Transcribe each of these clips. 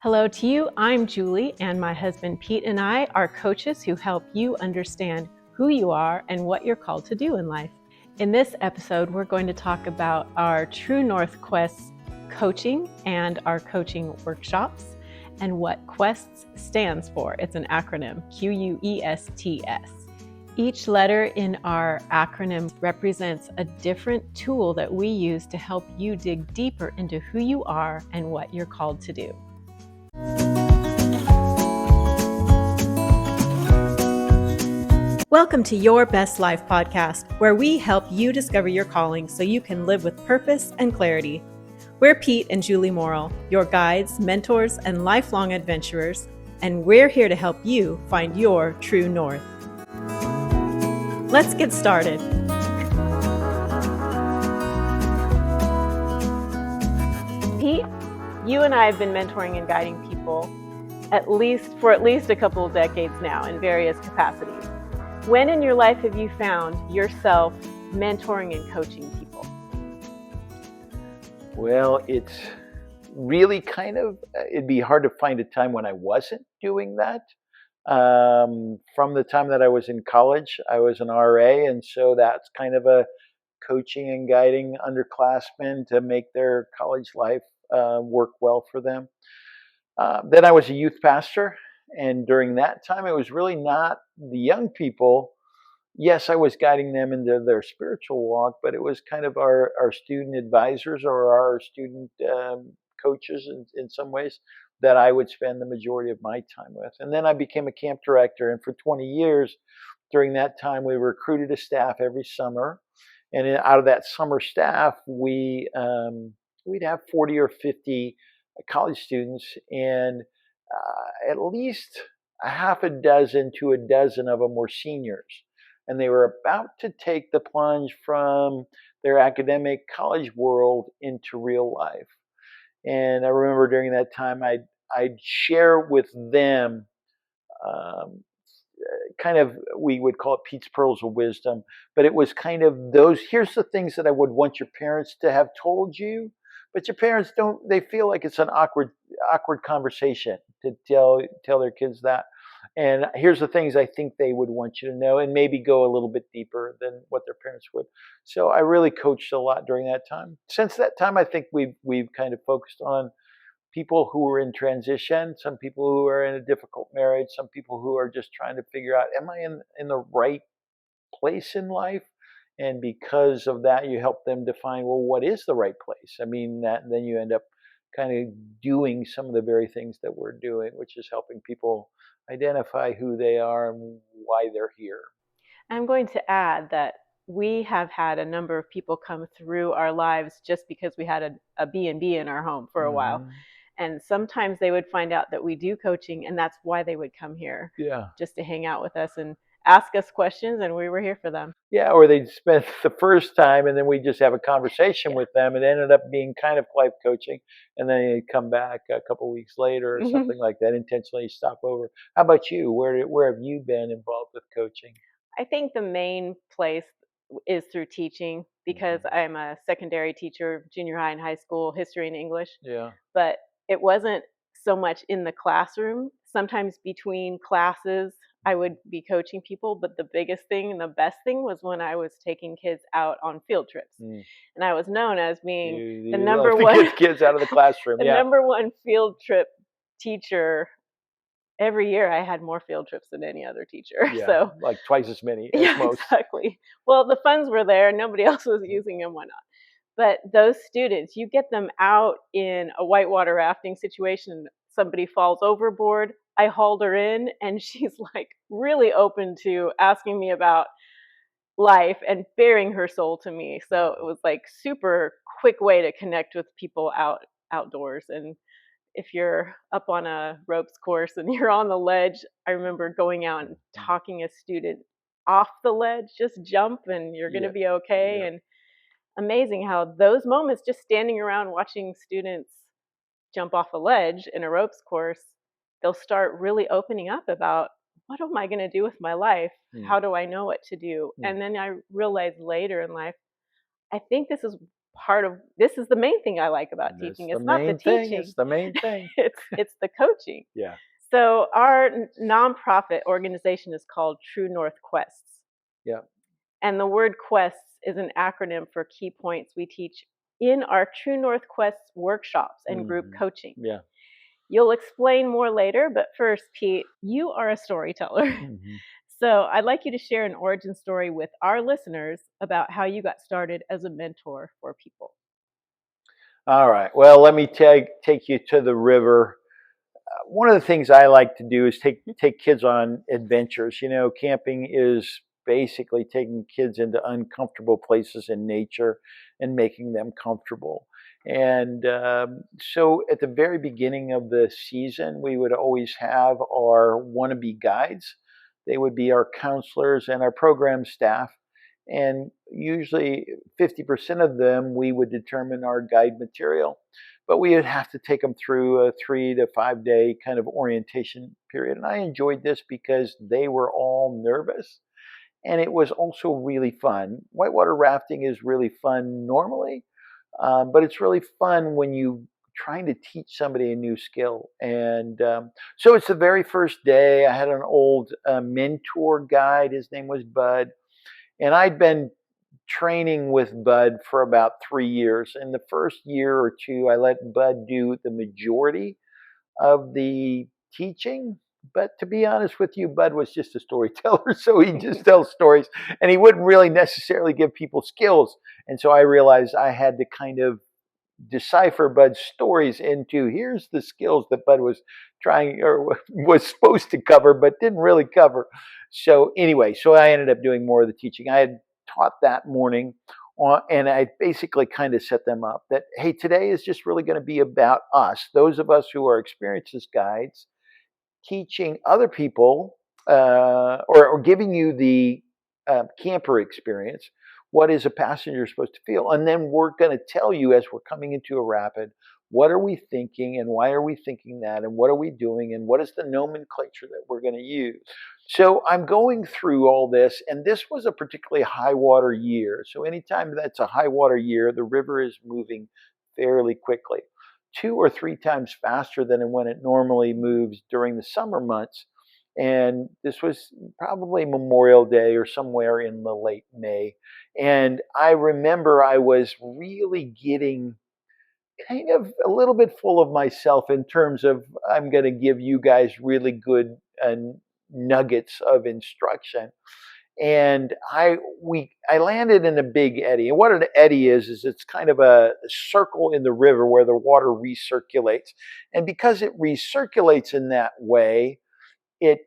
Hello to you, I'm Julie, and my husband Pete and I are coaches who help you understand who you are and what you're called to do in life. In this episode, we're going to talk about our True North Quest coaching and our coaching workshops and what Quests stands for. It's an acronym, QUESTS. Each letter in our acronym represents a different tool that we use to help you dig deeper into who you are and what you're called to do. Welcome to Your Best Life podcast, where we help you discover your calling so you can live with purpose and clarity. We're Pete and Julie Morrill, your guides, mentors, and lifelong adventurers, and we're here to help you find your true north. Let's get started. Pete, you and I have been mentoring and guiding people for at least a couple of decades now in various capacities. When in your life have you found yourself mentoring and coaching people? Well, it's really it'd be hard to find a time when I wasn't doing that. From the time that I was in college, I was an RA, and so that's kind of a coaching and guiding underclassmen to make their college life work well for them. Then I was a youth pastor, and during that time, it was really not the young people. Yes, I was guiding them into their spiritual walk, but it was kind of our student advisors or our student coaches in some ways that I would spend the majority of my time with. And then I became a camp director, and for 20 years, during that time, we recruited a staff every summer, and out of that summer staff, we'd have 40 or 50 college students, and at least a half a dozen to a dozen of them were seniors. And they were about to take the plunge from their academic college world into real life. And I remember during that time, I'd share with them we would call it Pete's Pearls of Wisdom, but it was kind of here's the things that I would want your parents to have told you, but your parents they feel like it's an awkward conversation to tell their kids that. And here's the things I think they would want you to know, and maybe go a little bit deeper than what their parents would. So I really coached a lot during that time. Since that time, I think we've kind of focused on people who are in transition, some people who are in a difficult marriage, some people who are just trying to figure out, am I in the right place in life? And because of that, you help them define, well, what is the right place? I mean, then you end up kind of doing some of the very things that we're doing, which is helping people identify who they are and why they're here. I'm going to add that we have had a number of people come through our lives just because we had a B&B in our home for a while. And sometimes they would find out that we do coaching, and that's why they would come here. Yeah. Just to hang out with us and ask us questions, and we were here for them. Yeah, or they'd spend the first time, and then we just have a conversation with them. It ended up being kind of life coaching, and then they'd come back a couple of weeks later or something like that, intentionally stop over. How about you? Where have you been involved with coaching? I think the main place is through teaching, because I'm a secondary teacher, junior high and high school, history and English. Yeah. But it wasn't so much in the classroom. Sometimes between classes, I would be coaching people, but the biggest thing and the best thing was when I was taking kids out on field trips. And I was known as being the number one kids out of the classroom. the number one field trip teacher. Every year I had more field trips than any other teacher. Yeah, so like twice as many as most. Exactly. Well, the funds were there, nobody else was using them, why not? But those students, you get them out in a whitewater rafting situation, somebody falls overboard, I hauled her in, and she's like really open to asking me about life and bearing her soul to me. So it was like super quick way to connect with people outdoors. And if you're up on a ropes course and you're on the ledge, I remember going out and talking a student off the ledge, just jump and you're going to be okay. Yeah. And amazing how those moments, just standing around watching students jump off a ledge in a ropes course, they'll start really opening up about, what am I going to do with my life? How do I know what to do? And then I realized later in life, I think this is part of this is the main thing I like about That's teaching. the It's not the main thing. It's teaching, the main thing. it's the coaching. Yeah. So our nonprofit organization is called True North Quests. Yeah. And the word quests is an acronym for key points we teach in our True North Quests workshops and group Hmm. coaching. Yeah. You'll explain more later, but first, Pete, you are a storyteller. Hmm. So I'd like you to share an origin story with our listeners about how you got started as a mentor for people. All right. Well, let me take you to the river. One of the things I like to do is take kids on adventures. You know, camping is basically taking kids into uncomfortable places in nature and making them comfortable. And so, at the very beginning of the season, we would always have our wannabe guides. They would be our counselors and our program staff. And usually, 50% of them, we would determine our guide material, but we would have to take them through a 3 to 5 day kind of orientation period. And I enjoyed this because they were all nervous and it was also really fun. Whitewater rafting is really fun normally, but it's really fun when you trying to teach somebody a new skill. And so it's the very first day. I had an old mentor guide. His name was Bud, and I'd been training with Bud for about 3 years. In the first year or two, I let Bud do the majority of the teaching. But to be honest with you, Bud was just a storyteller. So he just tells stories and he wouldn't really necessarily give people skills. And so I realized I had to kind of decipher Bud's stories into here's the skills that Bud was trying or was supposed to cover, but didn't really cover. So anyway, so I ended up doing more of the teaching. I had taught that morning, and I basically kind of set them up that hey, today is just really going to be about us, those of us who are experienced as guides, teaching other people or giving you the camper experience. What is a passenger supposed to feel? And then we're going to tell you as we're coming into a rapid, what are we thinking and why are we thinking that and what are we doing and what is the nomenclature that we're going to use? So I'm going through all this, and this was a particularly high water year. So anytime that's a high water year, the river is moving fairly quickly, 2 or 3 times faster than when it normally moves during the summer months. And this was probably Memorial Day or somewhere in the late May. And I remember I was really getting kind of a little bit full of myself in terms of I'm going to give you guys really good nuggets of instruction. And I landed in a big eddy. And what an eddy is it's kind of a circle in the river where the water recirculates. And because it recirculates in that way, it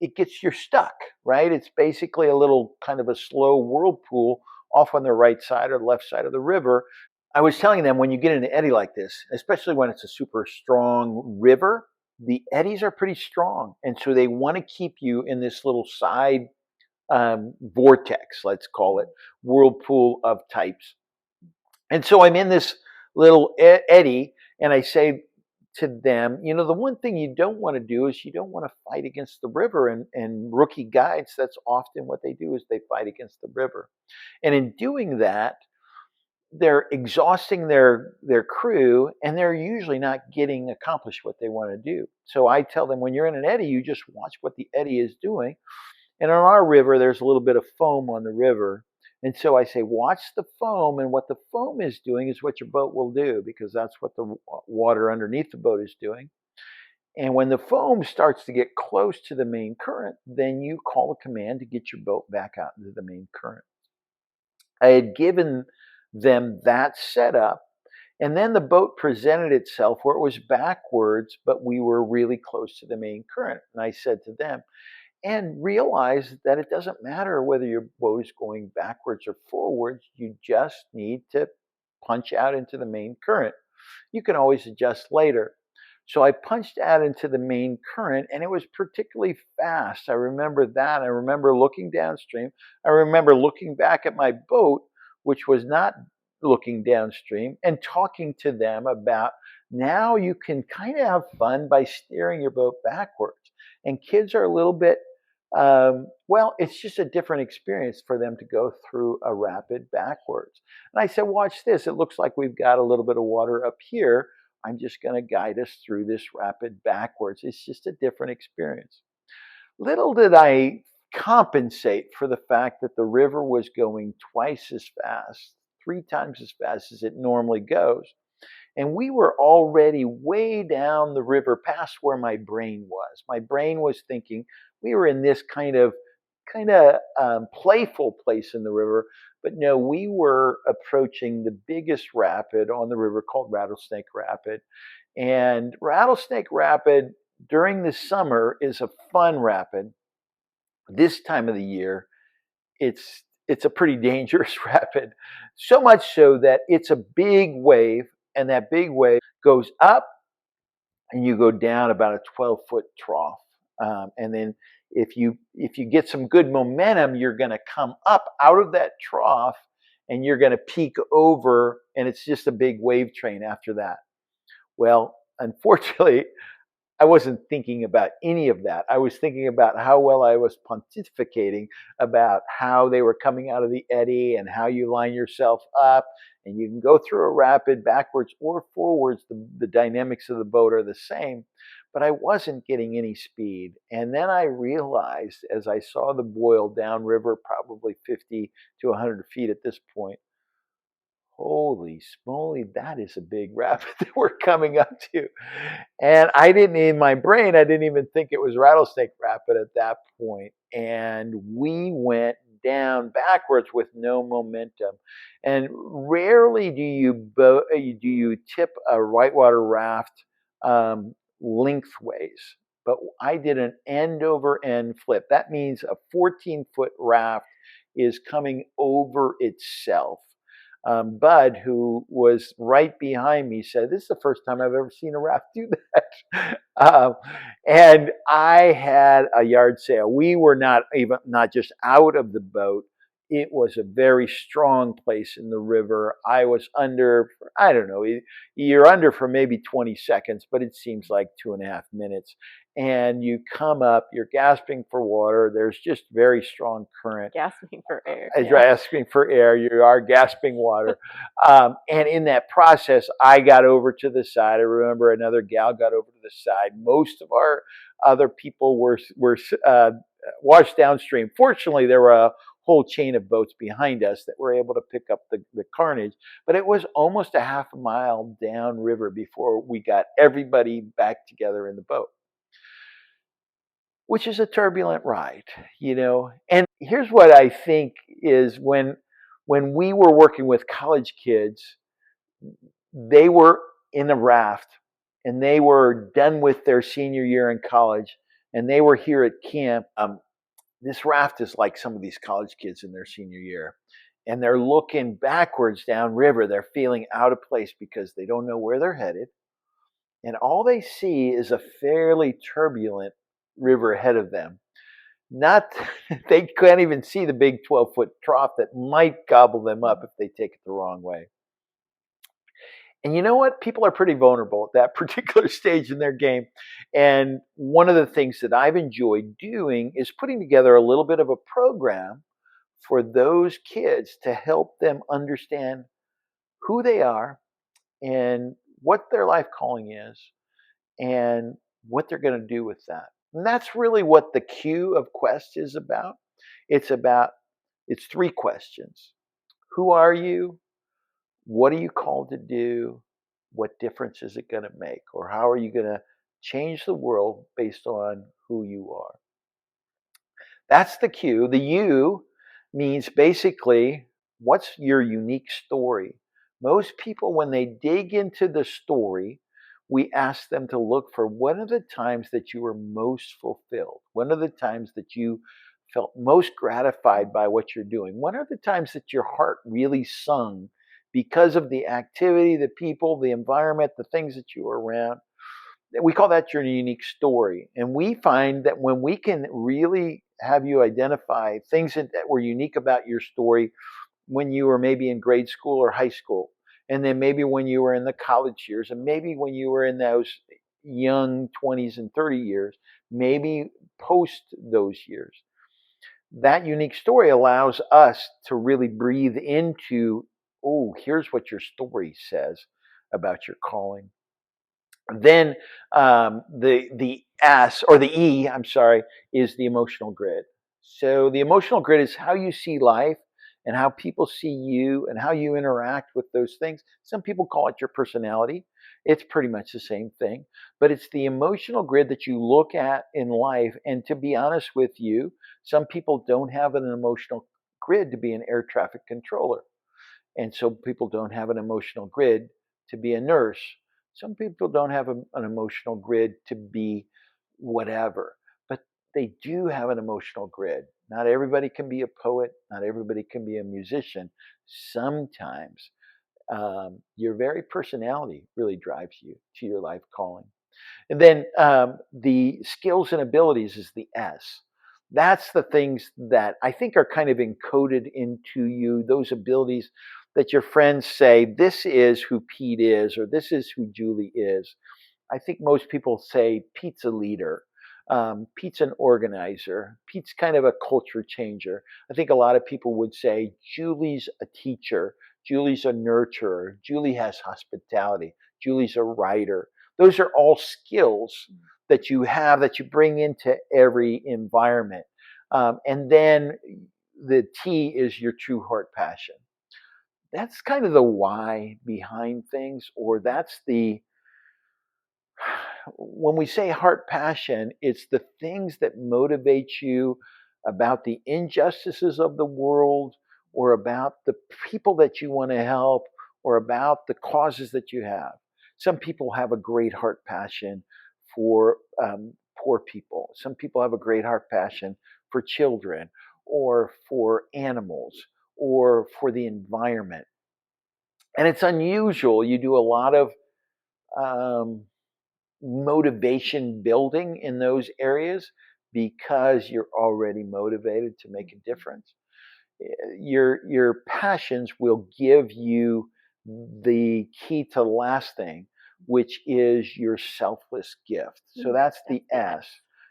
it gets you stuck, right? It's basically a little kind of a slow whirlpool off on the right side or the left side of the river. I was telling them when you get in an eddy like this, especially when it's a super strong river, the eddies are pretty strong. And so they want to keep you in this little side vortex, let's call it, whirlpool of types. And so I'm in this little eddy, and I say to them, you know, the one thing you don't want to do is you don't want to fight against the river. And rookie guides, that's often what they do is they fight against the river. And in doing that, they're exhausting their crew and they're usually not getting accomplished what they want to do. So I tell them when you're in an eddy, you just watch what the eddy is doing. And on our river, there's a little bit of foam on the river. And so I say, watch the foam. And what the foam is doing is what your boat will do because that's what the water underneath the boat is doing. And when the foam starts to get close to the main current, then you call a command to get your boat back out into the main current. I had given them that setup. And then the boat presented itself where it was backwards, but we were really close to the main current. And I said to them, and realize that it doesn't matter whether your boat is going backwards or forwards. You just need to punch out into the main current. You can always adjust later. So I punched out into the main current and it was particularly fast. I remember that. I remember looking downstream. I remember looking back at my boat, which was not looking downstream, and talking to them about now you can kind of have fun by steering your boat backwards. And kids are a little bit Well, it's just a different experience for them to go through a rapid backwards. And I said, watch this. It looks like we've got a little bit of water up here. I'm just going to guide us through this rapid backwards. It's just a different experience. Little did I compensate for the fact that the river was going twice as fast, three times as fast as it normally goes. And we were already way down the river past where my brain was. My brain was thinking we were in this kind of playful place in the river, but no, we were approaching the biggest rapid on the river called Rattlesnake Rapid. And Rattlesnake Rapid during the summer is a fun rapid. This time of the year, it's a pretty dangerous rapid. So much so that it's a big wave, and that big wave goes up and you go down about a 12-foot trough. And then if you get some good momentum, you're going to come up out of that trough and you're going to peak over, and it's just a big wave train after that. Well, unfortunately, I wasn't thinking about any of that. I was thinking about how well I was pontificating about how they were coming out of the eddy and how you line yourself up. And you can go through a rapid backwards or forwards. The dynamics of the boat are the same. But I wasn't getting any speed. And then I realized as I saw the boil downriver, probably 50 to 100 feet at this point, holy smoly, that is a big rapid that we're coming up to. And I didn't, in my brain, I didn't even think it was Rattlesnake Rapid at that point. And we went down backwards with no momentum. And rarely do you tip a whitewater raft lengthways. But I did an end over end flip. That means a 14-foot raft is coming over itself. Bud, who was right behind me, said, "This is the first time I've ever seen a raft do that." And I had a yard sail. We were not just out of the boat. It was a very strong place in the river. I was under, I don't know, you're under for maybe 20 seconds, but it seems like 2.5 minutes. And you come up, you're gasping for water. There's just very strong current. Gasping for air. As you're Yeah. gasping for air, you are gasping water. And in that process, I got over to the side. I remember another gal got over to the side. Most of our other people were washed downstream. Fortunately, there were a whole chain of boats behind us that were able to pick up the carnage. But it was almost a half a mile downriver before we got everybody back together in the boat, which is a turbulent ride. And here's what I think is when we were working with college kids, they were in a raft and they were done with their senior year in college and they were here at camp. This raft is like some of these college kids in their senior year. And they're looking backwards downriver. They're feeling out of place because they don't know where they're headed. And all they see is a fairly turbulent river ahead of them. Not They can't even see the big 12-foot trough that might gobble them up if they take it the wrong way. And you know what? People are pretty vulnerable at that particular stage in their game. And one of the things that I've enjoyed doing is putting together a little bit of a program for those kids to help them understand who they are and what their life calling is and what they're going to do with that. And that's really what the Q of Quest is about. It's three questions. Who are you? What are you called to do? What difference is it going to make? Or how are you going to change the world based on who you are? That's the Q. The U means basically what's your unique story? Most people, when they dig into the story, we ask them to look for what are the times that you were most fulfilled? When are the times that you felt most gratified by what you're doing? When are the times that your heart really sung because of the activity, the people, the environment, the things that you were around? We call that your unique story. And we find that when we can really have you identify things that were unique about your story when you were maybe in grade school or high school, and then maybe when you were in the college years, and maybe when you were in those young 20s and 30 years, maybe post those years. That unique story allows us to really breathe into, oh, here's what your story says about your calling. Then the S or the E, I'm sorry, is the emotional grid. So the emotional grid is how you see life and how people see you and how you interact with those things. Some people call it your personality. It's pretty much the same thing, but it's the emotional grid that you look at in life. And to be honest with you, some people don't have an emotional grid to be an air traffic controller. And so people don't have an emotional grid to be a nurse. Some people don't have an emotional grid to be whatever, but they do have an emotional grid. Not everybody can be a poet. Not everybody can be a musician. Sometimes your very personality really drives you to your life calling. And then the skills and abilities is the S. That's the things that I think are kind of encoded into you, those abilities that your friends say, this is who Pete is, or this is who Julie is. I think most people say Pete's a leader. Pete's an organizer. Pete's kind of a culture changer. I think a lot of people would say Julie's a teacher. Julie's a nurturer. Julie has hospitality. Julie's a writer. Those are all skills that you have that you bring into every environment. And then the T is your true heart passion. That's kind of the why behind things, or that's the when we say heart passion, it's the things that motivate you about the injustices of the world or about the people that you want to help or about the causes that you have. Some people have a great heart passion for poor people. Some people have a great heart passion for children or for animals or for the environment. And it's unusual. You do a lot of um, motivation building in those areas because you're already motivated to make a difference. Your passions will give you the key to lasting, which is your selfless gift. So that's the S.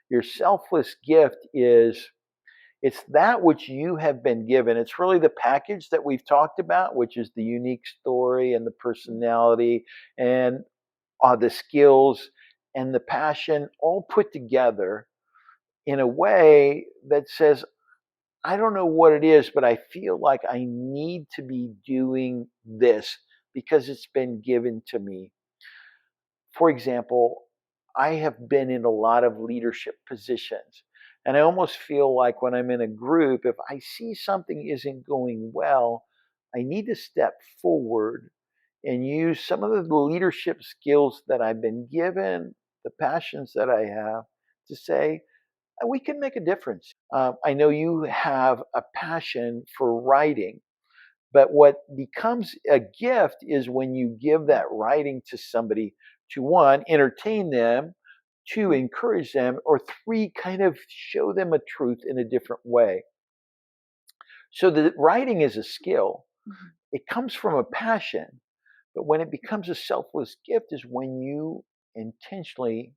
Your selfless gift is it's that which you have been given. It's really the package that we've talked about, which is the unique story and the personality and the skills and the passion all put together in a way that says, I don't know what it is, but I feel like I need to be doing this because it's been given to me. For example, I have been in a lot of leadership positions. And I almost feel like when I'm in a group, if I see something isn't going well, I need to step forward and use some of the leadership skills that I've been given, the passions that I have, to say, we can make a difference. I know you have a passion for writing, but what becomes a gift is when you give that writing to somebody to one, entertain them, two, encourage them, or three, kind of show them a truth in a different way. So the writing is a skill. It comes from a passion, but when it becomes a selfless gift is when you intentionally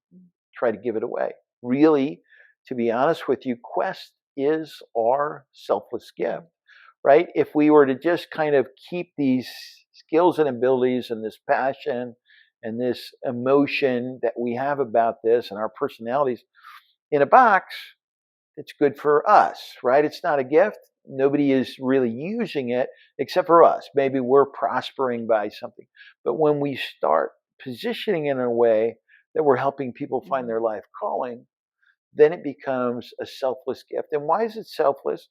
try to give it away. Really, to be honest with you, Quest is our selfless gift, right? If we were to just kind of keep these skills and abilities and this passion and this emotion that we have about this and our personalities in a box, it's good for us, right? It's not a gift. Nobody is really using it except for us. Maybe we're prospering by something. But when we start positioning in a way that we're helping people find their life calling, then it becomes a selfless gift. And why is it selfless?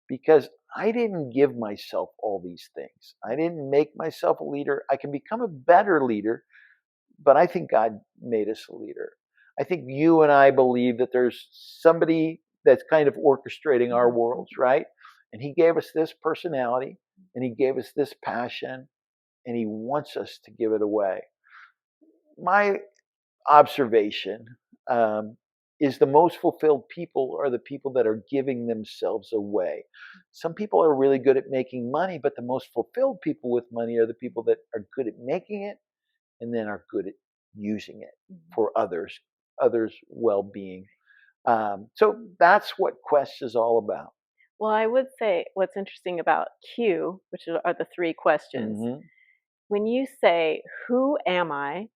Because I didn't give myself all these things. I didn't make myself a leader. I can become a better leader, but I think God made us a leader. I think you and I believe that there's somebody that's kind of orchestrating our worlds, right? And He gave us this personality and He gave us this passion and He wants us to give it away. My observation is the most fulfilled people are the people that are giving themselves away. Some people are really good at making money, but the most fulfilled people with money are the people that are good at making it and then are good at using it for others well-being. So that's what Quest is all about. Well, I would say what's interesting about Q, which are the three questions, Hmm. when you say, who am I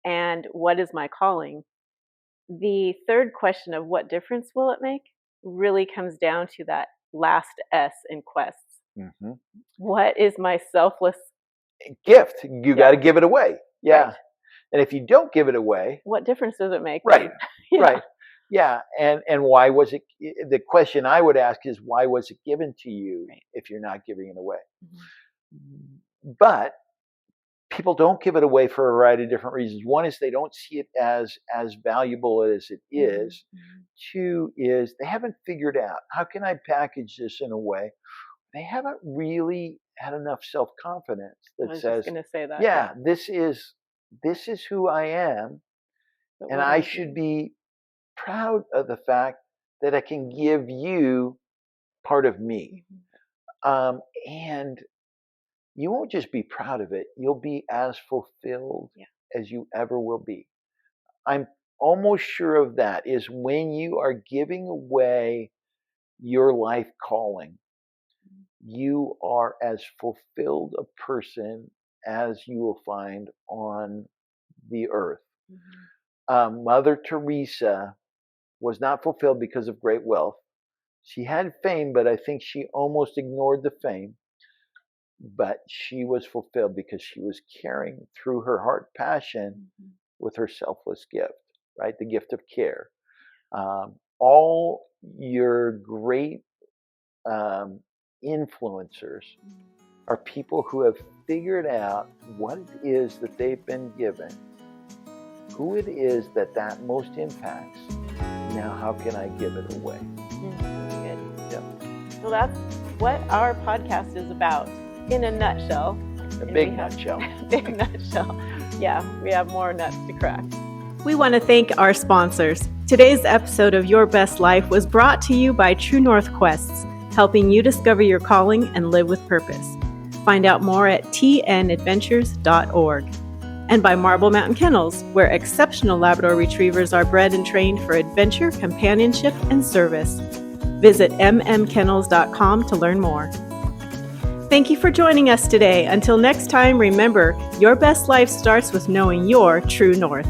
and what is my calling? The third question of what difference will it make really comes down to that last S in quests. Hmm. What is my selfless, Gift. You got yeah, to give it away. right. Yeah. And if you don't give it away, What difference does it make right, then? Yeah. right. Yeah. And why was it? The question I would ask is, why was it given to you Right. if you're not giving it away? Mhm. But people don't give it away for a variety of different reasons. One is they don't see it as valuable as it Mhm. is. Mhm. Two is they haven't figured out, how can I package this in a way. They haven't really had enough self-confidence I that was just says, going to say that, yeah, yeah. this is who I am, But and what I I'm should doing. be proud of the fact that I can give you part of me. Mhm. And you won't just be proud of it, you'll be as fulfilled Yeah. as you ever will be. I'm almost sure of that, is when you are giving away your life calling, you are as fulfilled a person as you will find on the earth. Mhm. Mother Teresa was not fulfilled because of great wealth. She had fame, but I think she almost ignored the fame. But she was fulfilled because she was carrying through her heart passion Mhm. with her selfless gift, right? The gift of care. All your great um, influencers are people who have figured out what it is that they've been given, who it is that most impacts. Now, how can I give it away? That's good. Yeah, So that's what our podcast is about in a nutshell. a And we big have nutshell. a big nutshell. Yeah, we have more nuts to crack. We want to thank our sponsors. Today's episode of Your Best Life was brought to you by True North Quests, helping you discover your calling and live with purpose. Find out more at tnadventures.org. And by Marble Mountain Kennels, where exceptional Labrador retrievers are bred and trained for adventure, companionship, and service. Visit mmkennels.com to learn more. Thank you for joining us today. Until next time, remember, your best life starts with knowing your true north.